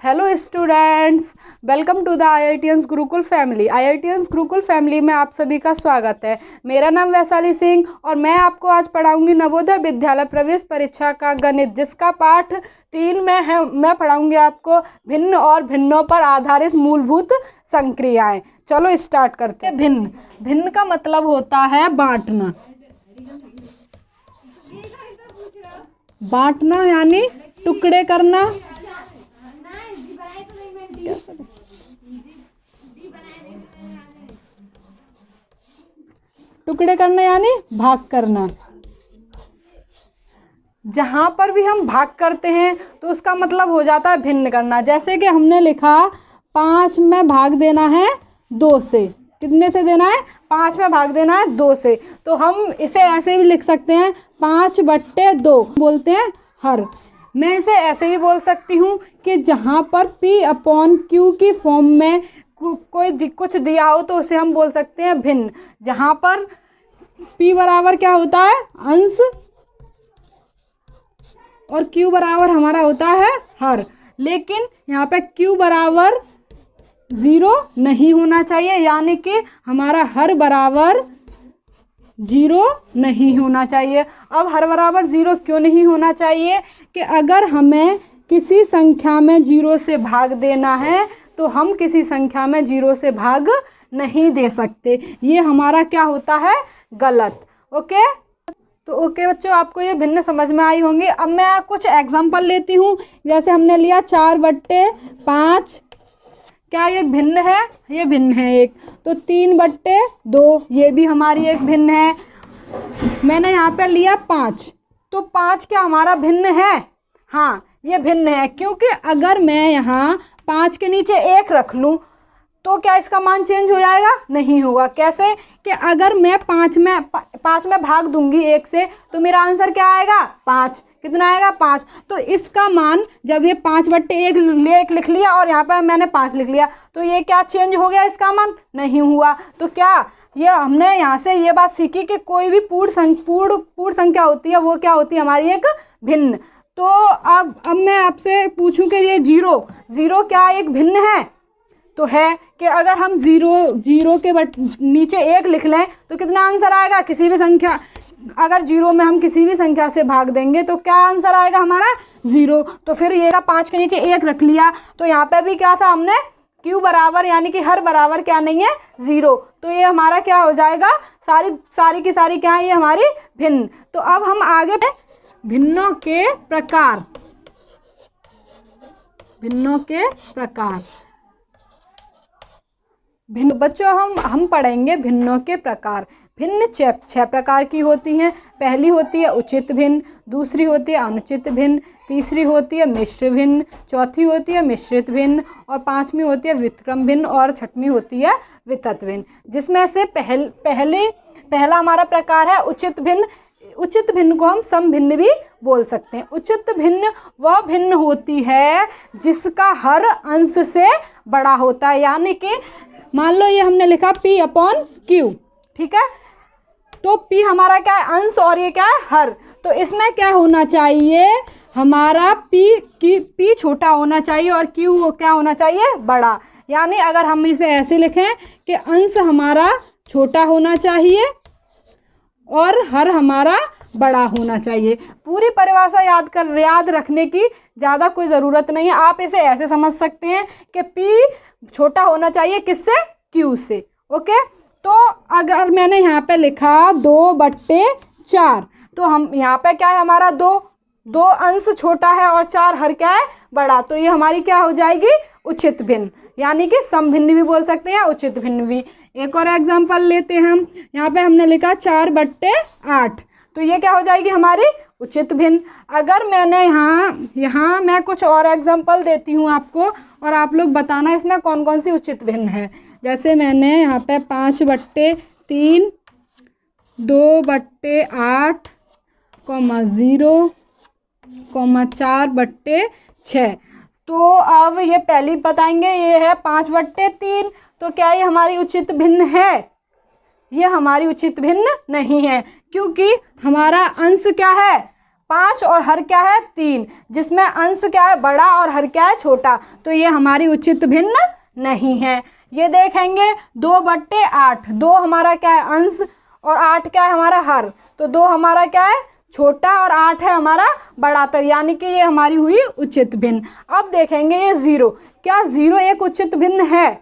Hello students, welcome to the IITians Gurukul family. IITians Gurukul family में आप सभी का स्वागत है। मेरा नाम वैशाली सिंह और मैं आपको आज पढ़ाऊंगी नवोदय विद्यालय प्रवेश परीक्षा का गणित, जिसका पाठ 3 में है। मैं पढ़ाऊंगी आपको भिन्न और भिन्नों पर आधारित मूलभूत संक्रियाएं। चलो स्टार्ट करते हैं। भिन्न भिन्न का मतलब होता है बांटना। बांटना यानी टुकड़े करना। टुकड़े करना यानी भाग करना। जहां पर भी हम भाग करते हैं तो उसका मतलब हो जाता है भिन्न करना। जैसे कि हमने लिखा 5 में भाग देना है 2 से। कितने से देना है? 5 में भाग देना है 2 से। तो हम इसे ऐसे भी लिख सकते हैं 5/2 बोलते हैं हर। मैं इसे ऐसे भी बोल सकती हूँ कि जहाँ पर P/Q की फॉर्म में कोई कुछ दिया हो तो उसे हम बोल सकते हैं भिन्न। जहाँ पर P बराबर क्या होता है? अंश, और Q बराबर हमारा होता है हर। लेकिन यहाँ पे Q बराबर 0 नहीं होना चाहिए, यानी कि हमारा हर बराबर 0 नहीं होना चाहिए। अब हर बराबर 0 क्यों नहीं होना चाहिए? कि अगर हमें किसी संख्या में 0 से भाग देना है तो हम किसी संख्या में 0 से भाग नहीं दे सकते। ये हमारा क्या होता है? गलत। ओके, तो ओके बच्चों, आपको ये भिन्न समझ में आई होंगी। अब मैं कुछ एग्जांपल लेती हूँ। जैसे हमने लिया 4/5, क्या ये भिन्न है? ये भिन्न है एक। तो 3/2, ये भी हमारी एक भिन्न है। मैंने यहाँ पे लिया 5, तो 5 क्या हमारा भिन्न है? हाँ, ये भिन्न है, क्योंकि अगर मैं यहाँ 5 के नीचे 1 रख लूँ तो क्या इसका मान चेंज हो जाएगा? नहीं होगा। कैसे? कि अगर मैं 5 में भाग दूंगी 1 से तो मेरा आंसर क्या आएगा? 5। कितना आएगा? 5। तो इसका मान जब ये 5/1 लिख लिया और यहाँ पर मैंने 5 लिख लिया तो ये क्या चेंज हो गया? इसका मान नहीं हुआ। तो क्या ये हमने यहाँ से ये बात सीखी कि कोई भी पूर्ण संख्या होती है वो क्या होती है? हमारी एक भिन्न। तो अब मैं आपसे पूछूं कि ये 0 क्या एक भिन्न है? तो है कि अगर हम 0 के नीचे 1 लिख लें तो कितना आंसर आएगा? किसी भी संख्या, अगर 0 में हम किसी भी संख्या से भाग देंगे तो क्या आंसर आएगा हमारा? 0। तो फिर ये 5 के नीचे 1 रख लिया तो यहाँ पे भी क्या था? हमने Q बराबर यानी कि हर बराबर क्या नहीं है? 0। तो ये हमारा क्या हो जाएगा? सारी की सारी क्या है? ये हमारी भिन्न। तो अब हम आगे भिन्नों के प्रकार। भिन्नों के प्रकार। भिन्न बच्चों हम पढ़ेंगे भिन्नों के प्रकार। भिन्न 6 प्रकार की होती हैं। पहली होती है उचित भिन्न, दूसरी होती है अनुचित भिन्न, तीसरी होती है मिश्र भिन्न, चौथी होती है मिश्रित भिन्न, और 5वीं होती है व्युत्क्रम भिन्न, और 6वीं होती है वितत भिन्न। जिसमें से पहला हमारा प्रकार है उचित भिन्न। उचित भिन्न को हम सम भिन्न भी बोल सकते हैं। उचित भिन्न वह भिन्न होती है जिसका हर अंश से बड़ा होता है। यानी कि मान लो ये हमने लिखा P/Q, ठीक है? तो P हमारा क्या है? अंश, और ये क्या है? हर। तो इसमें क्या होना चाहिए? हमारा P छोटा होना चाहिए और Q क्या होना चाहिए? बड़ा। यानी अगर हम इसे ऐसे लिखें कि अंश हमारा छोटा होना चाहिए और हर हमारा बड़ा होना चाहिए। पूरी परिभाषा याद रखने की ज़्यादा कोई ज़रूरत नहीं है। आप इसे ऐसे समझ सकते हैं कि P छोटा होना चाहिए किससे? Q से। ओके, तो अगर मैंने यहाँ पे लिखा 2/4, तो हम यहाँ पे क्या है? हमारा 2 अंश छोटा है और 4 हर क्या है? बड़ा। तो ये हमारी क्या हो जाएगी? उचित भिन्न, यानी कि सम भिन्न भी बोल सकते हैं, उचित भिन्न भी। एक और एग्जांपल लेते हैं हम। यहाँ पे हमने लिखा 4/8, तो ये क्या हो जाएगी? हमारी उचित भिन्न। अगर मैंने यहाँ मैं कुछ और एग्जांपल देती हूँ आपको, और आप लोग बताना इसमें कौन कौन सी उचित भिन्न है। जैसे मैंने यहाँ पे 5/3, 2/8, 0, 4/6। तो अब ये पहली बताएंगे, ये है 5/3। तो क्या ये हमारी उचित भिन्न है? ये हमारी उचित भिन्न नहीं है, क्योंकि हमारा अंश क्या है? 5 और हर क्या है 3, जिसमें अंश क्या है बड़ा और हर क्या है छोटा, तो ये हमारी उचित भिन्न नहीं है। ये देखेंगे 2/8, 2 हमारा क्या है अंश और 8 क्या है हमारा हर, तो 2 हमारा क्या है छोटा और 8 है हमारा बड़ा, तो यानी कि ये हमारी हुई उचित भिन्न। अब देखेंगे ये 0, क्या 0 एक उचित भिन्न है,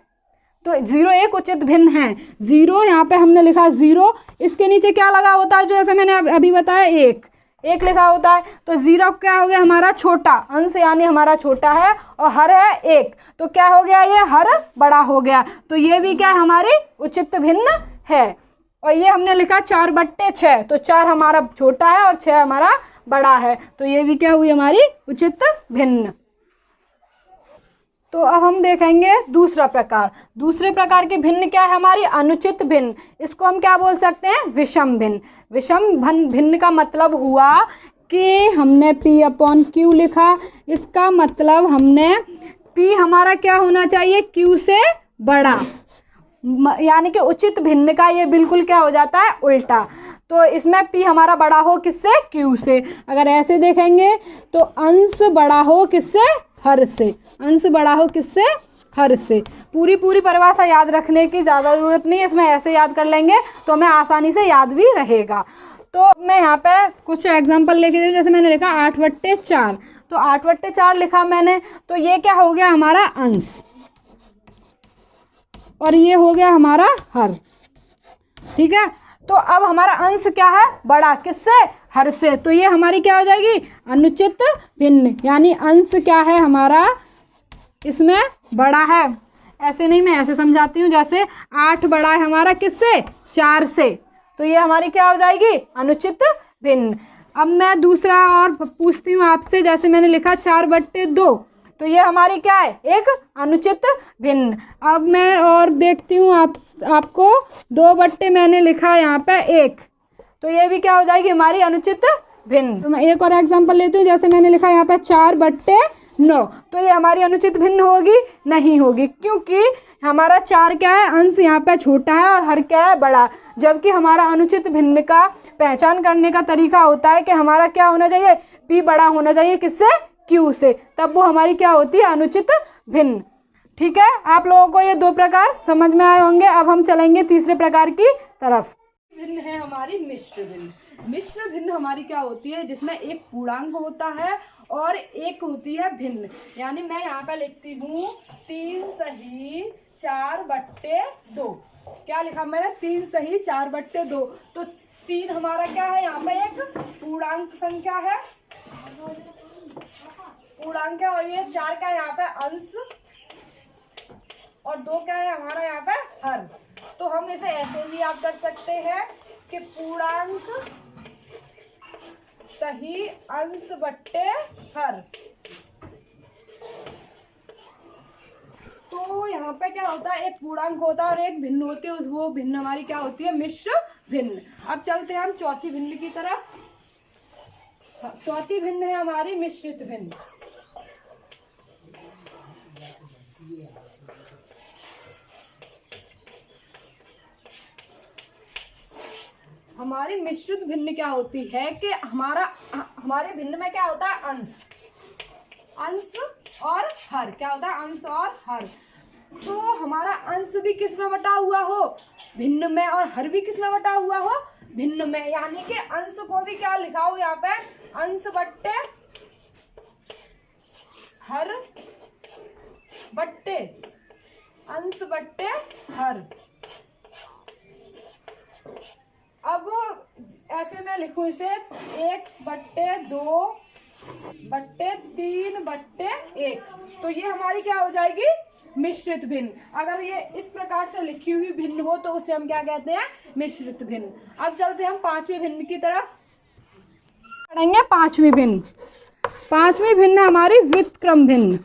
तो 0 एक उचित भिन्न है। 0 यहाँ पे हमने लिखा 0, इसके नीचे क्या लगा होता है, जो जैसे मैंने अभी बताया 1 लिखा होता है, तो 0 क्या हो गया हमारा छोटा अंश, यानी हमारा छोटा है, और हर है 1, तो क्या हो गया ये हर बड़ा हो गया, तो ये भी क्या है हमारी उचित भिन्न है। और ये हमने लिखा 4/6, तो 4 हमारा छोटा है और 6 हमारा बड़ा है, तो ये भी क्या हुई हमारी उचित भिन्न। तो अब हम देखेंगे दूसरा प्रकार। दूसरे प्रकार की भिन्न क्या है हमारी अनुचित भिन्न, इसको हम क्या बोल सकते हैं विषम भिन्न। विषम भिन्न का मतलब हुआ कि हमने P/Q लिखा, इसका मतलब हमने P हमारा क्या होना चाहिए Q से बड़ा, यानी कि उचित भिन्न का ये बिल्कुल क्या हो जाता है उल्टा, तो इसमें P हमारा बड़ा हो किससे Q से। अगर ऐसे देखेंगे तो अंश बड़ा हो किससे हर से, अंश बड़ा हो किससे हर से। पूरी परिभाषा याद रखने की ज़्यादा ज़रूरत नहीं है, इसमें ऐसे याद कर लेंगे तो हमें आसानी से याद भी रहेगा। तो मैं यहाँ पे कुछ एग्जांपल लेके दे, जैसे मैंने लिखा 8/4, तो 8/4 लिखा मैंने, तो ये क्या हो गया हमारा अंश और ये हो गया हमारा हर, ठीक है। तो अब हमारा अंश क्या है बड़ा किससे हर से, तो ये हमारी क्या हो जाएगी अनुचित भिन्न, यानी अंश क्या है हमारा इसमें बड़ा है। ऐसे नहीं, मैं ऐसे समझाती हूँ, जैसे 8 बड़ा है हमारा किससे 4 से, तो ये हमारी क्या हो जाएगी अनुचित भिन्न। अब मैं दूसरा और पूछती हूँ आपसे, जैसे मैंने लिखा 4/2, तो ये हमारी क्या है एक अनुचित भिन्न। अब मैं और देखती हूँ आपको 2/ मैंने लिखा यहाँ पे 1, तो ये भी क्या हो जाएगी हमारी अनुचित भिन्न। तो मैं एक और एग्जांपल लेती हूँ, जैसे मैंने लिखा यहाँ पे 4/9, तो ये हमारी अनुचित भिन्न होगी नहीं होगी, क्योंकि हमारा 4 क्या है अंश यहाँ पे छोटा है और हर क्या है बड़ा, जबकि हमारा अनुचित भिन्न का पहचान करने का तरीका होता है कि हमारा क्या होना चाहिए P बड़ा होना चाहिए किससे Q से, तब वो हमारी क्या होती है अनुचित भिन्न। ठीक है, आप लोगों को ये 2 प्रकार समझ में आए होंगे। अब हम चलेंगे तीसरे प्रकार की तरफ। भिन्न है हमारी मिश्र भिन्न। मिश्र भिन्न हमारी क्या होती है जिसमें एक पूर्णांक होता है और एक होती है भिन्न, यानी मैं यहाँ पे लिखती हूँ 3 सही 4/2। क्या लिखा मैंने 3 सही 4/2, तो 3 हमारा क्या है यहाँ पे एक पूर्णांक संख्या है, पूर्णांक है, और ये 4 क्या है यहाँ पे अंश और 2 क्या है हमारा यहाँ पे हर। तो हम इसे ऐसे भी याद कर सकते हैं कि पूर्णांक सही अंश बट्टे हर। तो यहाँ पे क्या होता है एक पूर्णांक होता है और एक भिन्न होती है, वो भिन्न हमारी क्या होती है मिश्र भिन्न। अब चलते हैं हम चौथी भिन्न की तरफ। चौथी भिन्न है हमारी मिश्रित भिन्न। हमारी मिश्रित भिन्न क्या होती है कि हमारे भिन्न में क्या होता है अंश और हर। क्या होता है अंश और हर। तो हमारा अंश भी किस में बटा हुआ हो भिन्न में, और हर भी किस में बटा हुआ हो भिन्न में, यानी कि अंश को भी क्या लिखा हो यहाँ पे अंश बट्टे हर बट्टे अंश बट्टे हर। अब ऐसे मैं लिखूं इसे 1/2/3/1, तो ये हमारी क्या हो जाएगी मिश्रित भिन्न। अगर ये इस प्रकार से लिखी हुई भिन्न हो तो उसे हम क्या कहते हैं मिश्रित भिन्न। अब चलते हैं हम पांचवी भिन्न की तरफ, पढ़ेंगे पांचवी भिन्न। पांचवी भिन्न हमारी व्युत्क्रम भिन्न।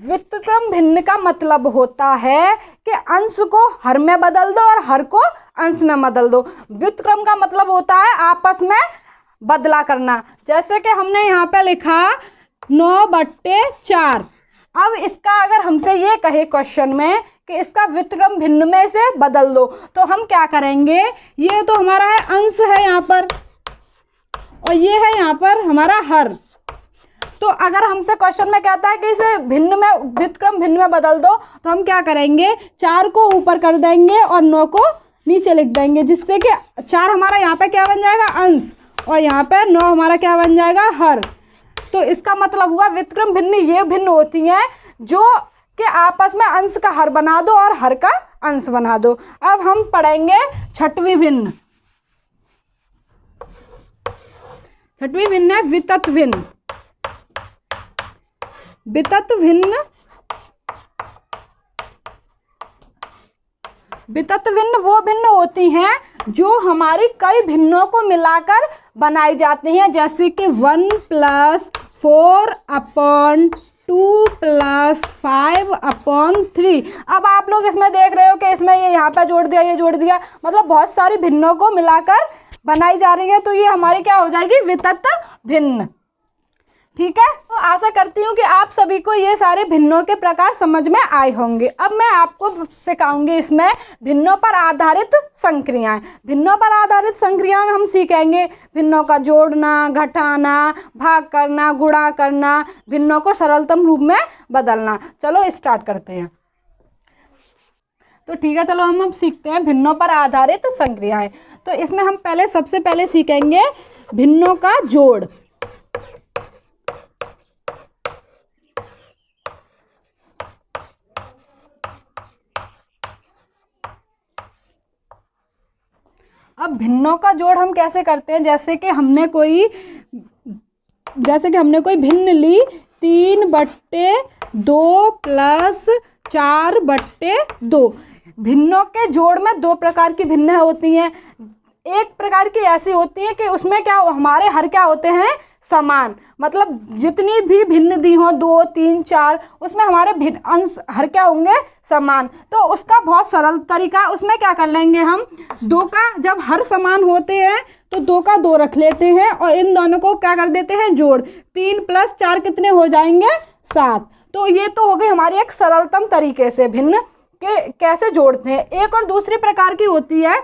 व्युत्क्रम भिन्न का मतलब होता है कि अंश को हर में बदल दो और हर को अंश में बदल दो। व्युत्क्रम का मतलब होता है आपस में बदला करना। जैसे कि हमने यहाँ पे लिखा 9/4, अब इसका अगर हमसे ये कहे क्वेश्चन में कि इसका व्युत्क्रम भिन्न में से बदल दो, तो हम क्या करेंगे, ये तो हमारा है अंश है यहाँ पर, और ये है यहाँ पर हमारा हर। तो अगर हमसे क्वेश्चन में कहता है कि इसे भिन्न में, व्युत्क्रम भिन्न में बदल दो, तो हम क्या करेंगे, 4 को ऊपर कर देंगे और 9 को नीचे लिख देंगे, जिससे कि 4 हमारा यहाँ पे क्या बन जाएगा, अंश, और यहाँ पे 9 हमारा क्या बन जाएगा, हर। तो इसका मतलब हुआ व्युत्क्रम भिन्न ये भिन्न होती हैं जो कि आपस में अंश का हर बना दो और हर का अंश बना दो। अब हम पढ़ेंगे छठवीं भिन्न। छठवीं भिन्न है वितत भिन्न। वितत भिन्न, वितत भिन्न वो भिन्न होती हैं जो हमारी कई भिन्नों को मिलाकर बनाई जाती हैं, जैसे कि 1 + 4/2 + 5/3। अब आप लोग इसमें देख रहे हो कि इसमें ये यहाँ पे जोड़ दिया, ये जोड़ दिया, मतलब बहुत सारी भिन्नों को मिलाकर बनाई जा रही है, तो ये हमारी क्या हो जाएगी, वितत भिन्न। ठीक है, तो आशा करती हूँ कि आप सभी को ये सारे भिन्नों के प्रकार समझ में आए होंगे। अब मैं आपको सिखाऊंगी इसमें भिन्नों पर आधारित संक्रियाएं। भिन्नों पर आधारित संक्रियाएं हम सीखेंगे भिन्नों का जोड़ना, घटाना, भाग करना, गुणा करना, भिन्नों को सरलतम रूप में बदलना। चलो स्टार्ट करते हैं। तो ठीक है, चलो हम सीखते हैं भिन्नों पर आधारित संक्रियाएं। तो इसमें हम सबसे पहले सीखेंगे भिन्नों का जोड़। अब भिन्नों का जोड़ हम कैसे करते हैं, जैसे कि हमने कोई भिन्न ली 3/2 + 4/2। भिन्नों के जोड़ में 2 प्रकार की भिन्न होती हैं। एक प्रकार की ऐसी होती है कि उसमें क्या हमारे हर क्या होते हैं, समान, मतलब जितनी भी भिन्न दी हो 2, 3, 4, उसमें हमारे भिन्न अंश हर क्या होंगे, समान। तो उसका बहुत सरल तरीका, उसमें क्या कर लेंगे हम, 2 का जब हर समान होते हैं तो 2 का 2 रख लेते हैं और इन दोनों को क्या कर देते हैं, जोड़। 3 + 4 कितने हो जाएंगे, 7। तो ये तो हो गई हमारी एक सरलतम तरीके से भिन्न के कैसे जोड़ते हैं। एक और दूसरी प्रकार की होती है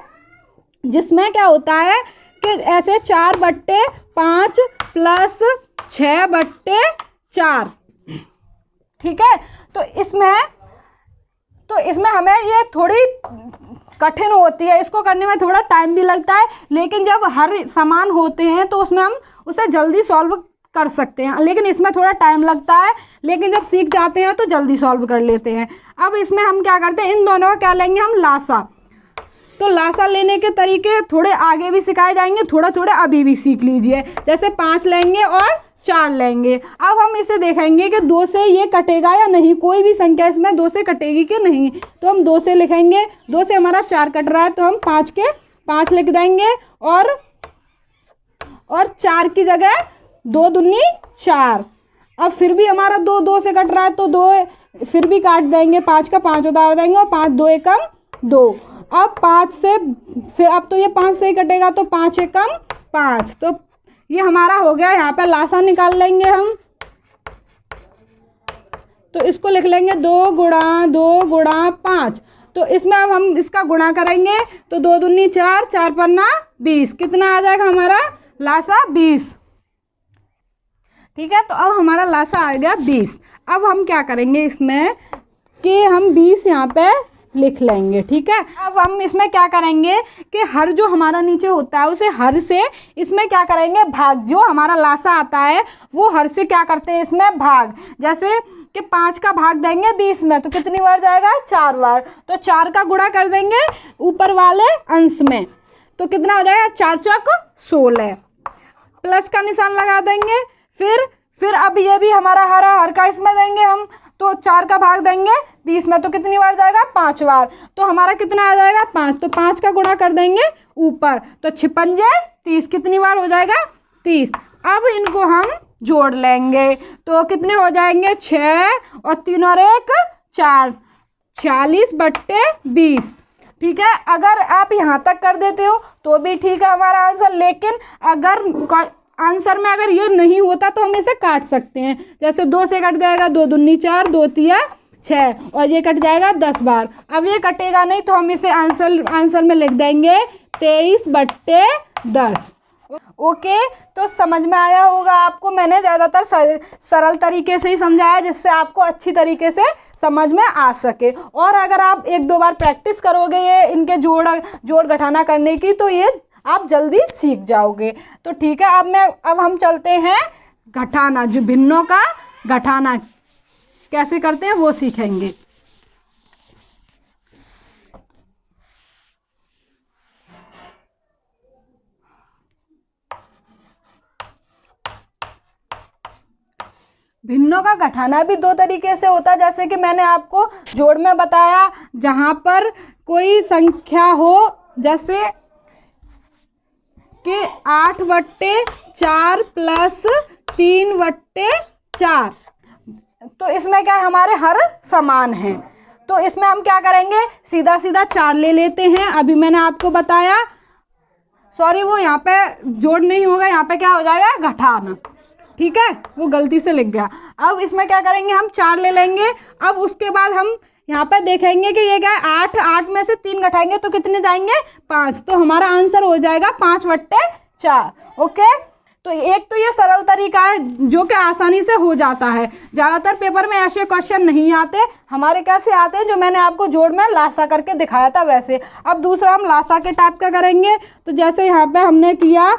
जिसमें क्या होता है कि ऐसे 4/5 + 6/4। ठीक है, तो इसमें हमें ये थोड़ी कठिन होती है, इसको करने में थोड़ा टाइम भी लगता है, लेकिन जब हर समान होते हैं तो उसमें हम उसे जल्दी सॉल्व कर सकते हैं, लेकिन इसमें थोड़ा टाइम लगता है, लेकिन जब सीख जाते हैं तो जल्दी सॉल्व कर लेते हैं। अब इसमें हम क्या करते हैं, इन दोनों का क्या लेंगे हम, लासा। तो लासा लेने के तरीके थोड़े आगे भी सिखाए जाएंगे, थोड़ा थोड़ा अभी भी सीख लीजिए। जैसे 5 लेंगे और 4 लेंगे। अब हम इसे देखेंगे कि 2 से ये कटेगा या नहीं, कोई भी संख्या इसमें 2 से कटेगी कि नहीं। तो हम 2 से लिखेंगे, 2 से हमारा 4 कट रहा है तो हम 5 के 5 लिख देंगे, और 4 की जगह 2 दूनी 4। अब फिर भी हमारा 2 से कट रहा है तो 2 फिर भी काट देंगे, 5 का 5 उतार देंगे, और 5 2 एकम 2। अब 5 से फिर अब तो ये 5 से ही कटेगा तो 5 एकम 5। तो ये हमारा हो गया, यहाँ पे लासा निकाल लेंगे हम। तो इसको लिख लेंगे 2 × 5। तो इसमें अब हम इसका गुणा करेंगे तो 2 दूनी 4, 4 पन्ना 20। कितना आ जाएगा हमारा लासा, 20। ठीक है, तो अब हमारा लासा आ गया 20। अब हम क्या करेंगे इसमें कि हम 20 यहाँ पे लिख लेंगे। ठीक है, अब हम इसमें क्या करेंगे कि हर जो हमारा नीचे होता है उसे हर से इसमें क्या करेंगे, भाग। जो हमारा लासा आता है वो हर से क्या करते हैं, इसमें भाग। जैसे कि 5 का भाग देंगे 20 में तो कितनी बार जाएगा, 4 बार। तो 4 का गुणा कर देंगे ऊपर वाले अंश में, तो कितना हो जाएगा, 4 चौक 16। प्लस का निशान लगा देंगे। फिर अब ये भी हमारा हर का इसमें देंगे हम, तो 4 का भाग देंगे 20 में तो कितनी बार जाएगा, 5 बार। तो हमारा कितना आ जाएगा, 5। तो 5 का गुणा कर देंगे ऊपर, तो 6 पंजे 30। कितनी बार हो जाएगा, 30। अब इनको हम जोड़ लेंगे तो कितने हो जाएंगे, 6 और 3 और 1 4, 46/20। ठीक है, अगर आप यहाँ तक कर देते हो तो भी ठीक है हमारा आंसर। लेकिन आंसर में अगर ये नहीं होता तो हम इसे काट सकते हैं। जैसे 2 से कट जाएगा, 2 दूनी 4, 2 तिया 6 और ये कट जाएगा 10 बार। अब ये कटेगा नहीं तो हम इसे आंसर में लिख देंगे 23/10। ओके, तो समझ में आया होगा आपको। मैंने ज़्यादातर सरल तरीके से ही समझाया जिससे आपको अच्छी तरीके से समझ में आ सके। और अगर आप 1-2 बार प्रैक्टिस करोगे ये इनके जोड़ घटाना करने की तो ये आप जल्दी सीख जाओगे। तो ठीक है, अब हम चलते हैं घटाना, जो भिन्नों का घटाना कैसे करते हैं वो सीखेंगे। भिन्नों का घटाना भी 2 तरीके से होता है, जैसे कि मैंने आपको जोड़ में बताया, जहां पर कोई संख्या हो, जैसे कि 8/4 प्लस 3/4, तो इसमें क्या है, हमारे हर समान हैं। तो इसमें हम क्या करेंगे, सीधा सीधा 4 ले लेते हैं। अभी मैंने आपको बताया, सॉरी वो यहाँ पे जोड़ नहीं होगा, यहाँ पे क्या हो जाएगा, घटाना। ठीक है, वो गलती से लिख गया। अब इसमें क्या करेंगे, हम 4 ले लेंगे। अब उसके बाद हम यहाँ पे देखेंगे कि ये क्या है, 8 में से 3 घटाएंगे तो कितने जाएंगे, 5। तो हमारा आंसर हो जाएगा 5/4। ओके, तो एक तो ये सरल तरीका है जो कि आसानी से हो जाता है। ज़्यादातर पेपर में ऐसे क्वेश्चन नहीं आते, हमारे कैसे आते हैं, जो मैंने आपको जोड़ में लासा करके दिखाया था वैसे। अब दूसरा हम लासा के टाइप का करेंगे। तो जैसे यहाँ पे हमने किया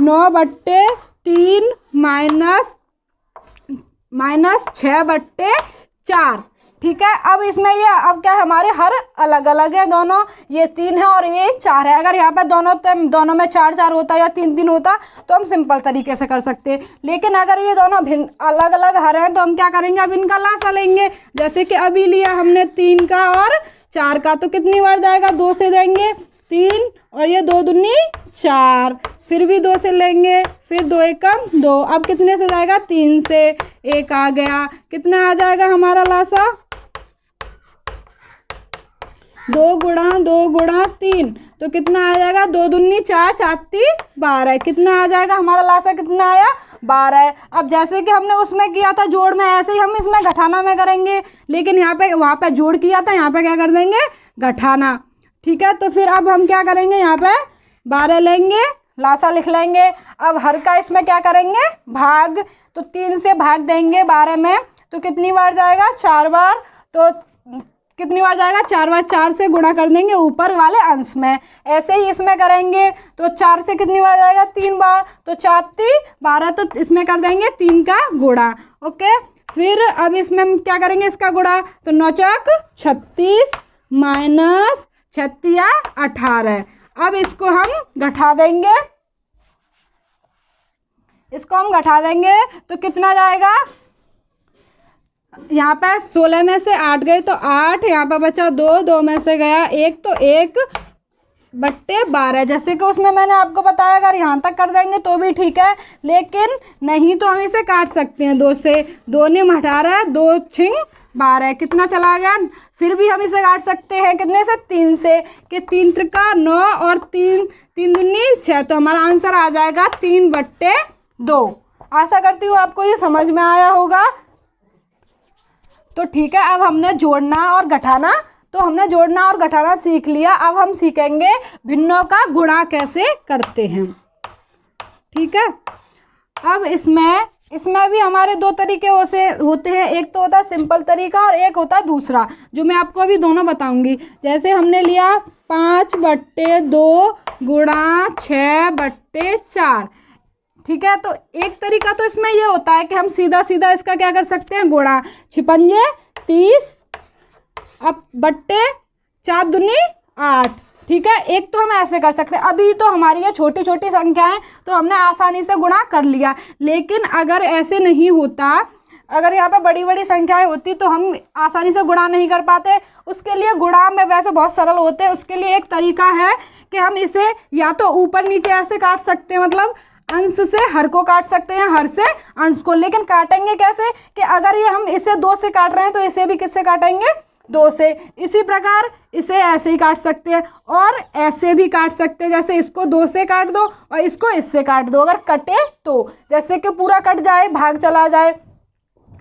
9/3 माइनस 6/4। ठीक है, अब इसमें ये अब क्या है, हमारे हर अलग अलग है दोनों, ये 3 है और ये 4 है। अगर यहाँ पे दोनों में 4-4 होता या 3-3 होता तो हम सिंपल तरीके से कर सकते, लेकिन अगर ये दोनों भिन्न अलग अलग हर हैं तो हम क्या करेंगे, अब इनका लासा लेंगे। जैसे कि अभी लिया हमने 3 का और 4 का, तो कितनी बार जाएगा, 2 से देंगे 3 और ये 2 दूनी 4, फिर भी 2 से लेंगे, फिर 2 एकम 2। अब कितने से जाएगा, 3 से, 1 आ गया। कितना आ जाएगा हमारा लासा, 2 गुणा 3, तो कितना आ जाएगा, 2 दूनी 4, 4 12। कितना आ जाएगा हमारा लासा, कितना आया, 12। अब जैसे कि हमने उसमें किया था जोड़ में, ऐसे ही हम इसमें घटाना में करेंगे, लेकिन वहाँ पे जोड़ किया था, यहाँ पे क्या कर देंगे, घटाना। ठीक है, तो फिर अब हम क्या करेंगे, यहाँ पे 12 लेंगे, लासा लिख लेंगे। अब हर का इसमें क्या करेंगे, भाग, तो 3 से भाग देंगे 12 में, तो कितनी बार जाएगा, 4 बार। तो कितनी बार जाएगा, 4 बार। 4 से गुणा कर देंगे ऊपर वाले अंश में। ऐसे ही इसमें करेंगे, तो 4 से कितनी बार जाएगा, 3 बार। तो 4 12, तो इसमें कर देंगे 3 का गुणा। ओके, फिर अब इसमें हम क्या करेंगे, इसका गुणा, तो 9 चौक 36 माइनस 36 18। अब इसको हम घटा देंगे, तो कितना जाएगा, यहाँ पे 16 में से 8 गए तो 8, यहाँ पे बचा 2, 2 में से गया 1, तो 1/12। जैसे कि उसमें मैंने आपको बताया, अगर यहाँ तक कर देंगे तो भी ठीक है, लेकिन नहीं तो हम इसे काट सकते हैं 2 से। 2 ने 18, 2 छिंग 12, कितना चला गया। फिर भी हम इसे काट सकते हैं कितने से, 3 से, कि 3 त्रिका 9 और 3 दूनी 6, तो हमारा आंसर आ जाएगा 3/2। आशा करती हूँ आपको ये समझ में आया होगा। तो ठीक है, अब हमने जोड़ना और घटाना सीख लिया। अब हम सीखेंगे भिन्नों का गुणा कैसे करते हैं। ठीक है, अब इसमें भी हमारे 2 तरीके होते हैं। एक तो होता है सिंपल तरीका और एक होता है दूसरा, जो मैं आपको अभी दोनों बताऊंगी। जैसे हमने लिया 5/2 गुणा 6/4। ठीक है, तो एक तरीका तो इसमें ये होता है कि हम सीधा सीधा इसका क्या कर सकते हैं, गुणा। 56 30 अब बट्टे 4 दूनी 8। ठीक है, एक तो हम ऐसे कर सकते हैं। अभी तो हमारी ये छोटी छोटी संख्या है तो हमने आसानी से गुणा कर लिया, लेकिन अगर ऐसे नहीं होता, अगर यहाँ पर बड़ी बड़ी संख्याएं होती तो हम आसानी से गुणा नहीं कर पाते। उसके लिए गुणा में वैसे बहुत सरल होते हैं। उसके लिए एक तरीका है कि हम इसे या तो ऊपर नीचे ऐसे काट सकते हैं, मतलब अंश से हर को काट सकते हैं, हर से अंश को। लेकिन काटेंगे कैसे, कि अगर ये हम इसे 2 से काट रहे हैं तो इसे भी किससे काटेंगे, 2 से। इसी प्रकार इसे ऐसे ही काट सकते हैं और ऐसे भी काट सकते हैं, जैसे इसको 2 से काट दो और इसको इससे काट दो अगर कटे तो, जैसे कि पूरा कट जाए, भाग चला जाए।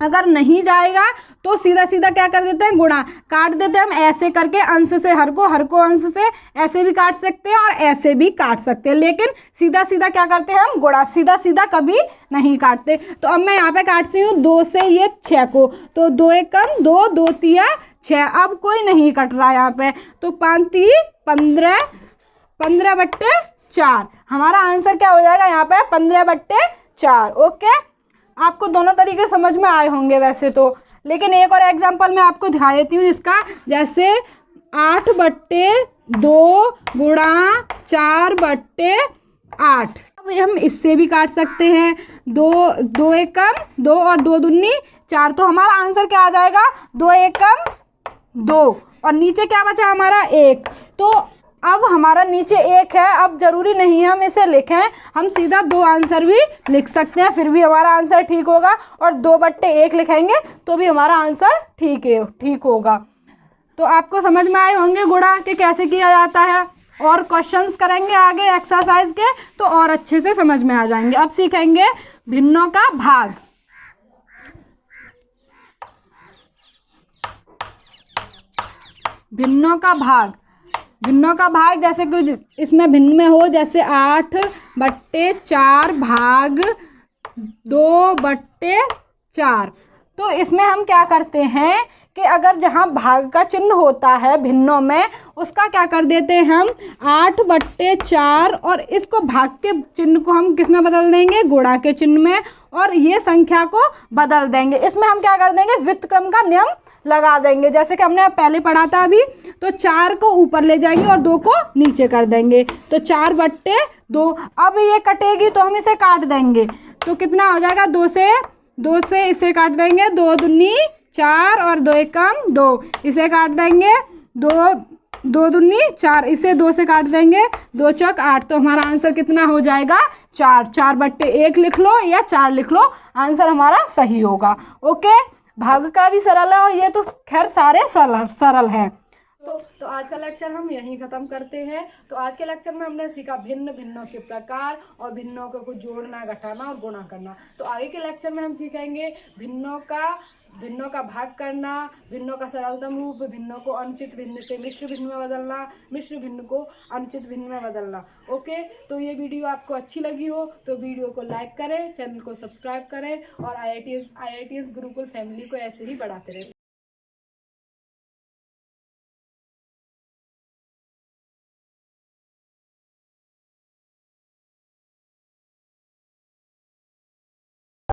अगर नहीं जाएगा तो सीधा सीधा क्या कर देते हैं, गुणा काट देते हैं हम ऐसे करके, अंश से हर को अंश से, ऐसे भी काट सकते हैं और ऐसे भी काट सकते हैं, लेकिन सीधा सीधा क्या करते हैं हम, गुणा, सीधा सीधा कभी नहीं काटते। तो अब मैं यहाँ पे काटती हूँ 2 से ये 6 को, तो 2 एकम 2, 2 तिया 6। अब कोई नहीं कट रहा यहाँ पे, तो 5 ती 15, 15/4 हमारा आंसर क्या हो जाएगा यहाँ पे, 15/4। ओके, आपको दोनों तरीके समझ में आए होंगे वैसे तो, लेकिन एक और एग्जांपल मैं आपको दिखा देती हूँ जिसका, जैसे 8/2 गुणा 4/8। अब हम इससे भी काट सकते हैं, 2 एकम 2 और 2 दूनी 4, तो हमारा आंसर क्या आ जाएगा, 2 एकम 2 और नीचे क्या बचा हमारा 1। तो अब हमारा नीचे 1 है, अब जरूरी नहीं है हम इसे लिखें, हम सीधा 2 आंसर भी लिख सकते हैं, फिर भी हमारा आंसर ठीक होगा, और 2/1 लिखेंगे तो भी हमारा आंसर ठीक होगा। तो आपको समझ में आए होंगे गुणा कि कैसे किया जाता है, और क्वेश्चंस करेंगे आगे एक्सरसाइज के तो और अच्छे से समझ में आ जाएंगे। अब सीखेंगे भिन्नों का भाग। भिन्नों का भाग जैसे कि इसमें भिन्न में हो, जैसे 8/4 भाग 2/4। तो इसमें हम क्या करते हैं कि अगर जहाँ भाग का चिन्ह होता है भिन्नों में, उसका क्या कर देते हैं हम 8/4, और इसको भाग के चिन्ह को हम किस में बदल देंगे, गुणा के चिन्ह में, और ये संख्या को बदल देंगे। इसमें हम क्या कर देंगे, व्युत्क्रम का नियम लगा देंगे, जैसे कि हमने पहले पढ़ा था अभी। तो 4 को ऊपर ले जाएंगे और 2 को नीचे कर देंगे, तो 4/2। अब ये कटेगी तो हम इसे काट देंगे, तो कितना हो जाएगा, 2 से इसे काट देंगे, 2 दूनी 4 और 2 एकम 2, इसे काट देंगे, 2 दूनी 4, इसे 2 से काट देंगे, 2 चौक 8। तो हमारा आंसर कितना हो जाएगा, 4। 4/1 लिख लो या 4 लिख लो, आंसर हमारा सही होगा। ओके, भाग का भी सरल है और ये तो खैर सारे सरल है। तो आज का लेक्चर हम यहीं ख़त्म करते हैं। तो आज के लेक्चर में हमने सीखा भिन्नों के प्रकार और भिन्नों को जोड़ना, घटाना और गुणा करना। तो आगे के लेक्चर में हम सीखेंगे भिन्नों का भाग करना, भिन्नों का सरलतम रूप, भिन्नों को अनुचित भिन्न से मिश्र भिन्न में बदलना, मिश्र भिन्न को अनुचित भिन्न में बदलना। ओके, तो ये वीडियो आपको अच्छी लगी हो तो वीडियो को लाइक करें, चैनल को सब्सक्राइब करें और IITS गुरुकुल फैमिली को ऐसे ही बढ़ाते रहें।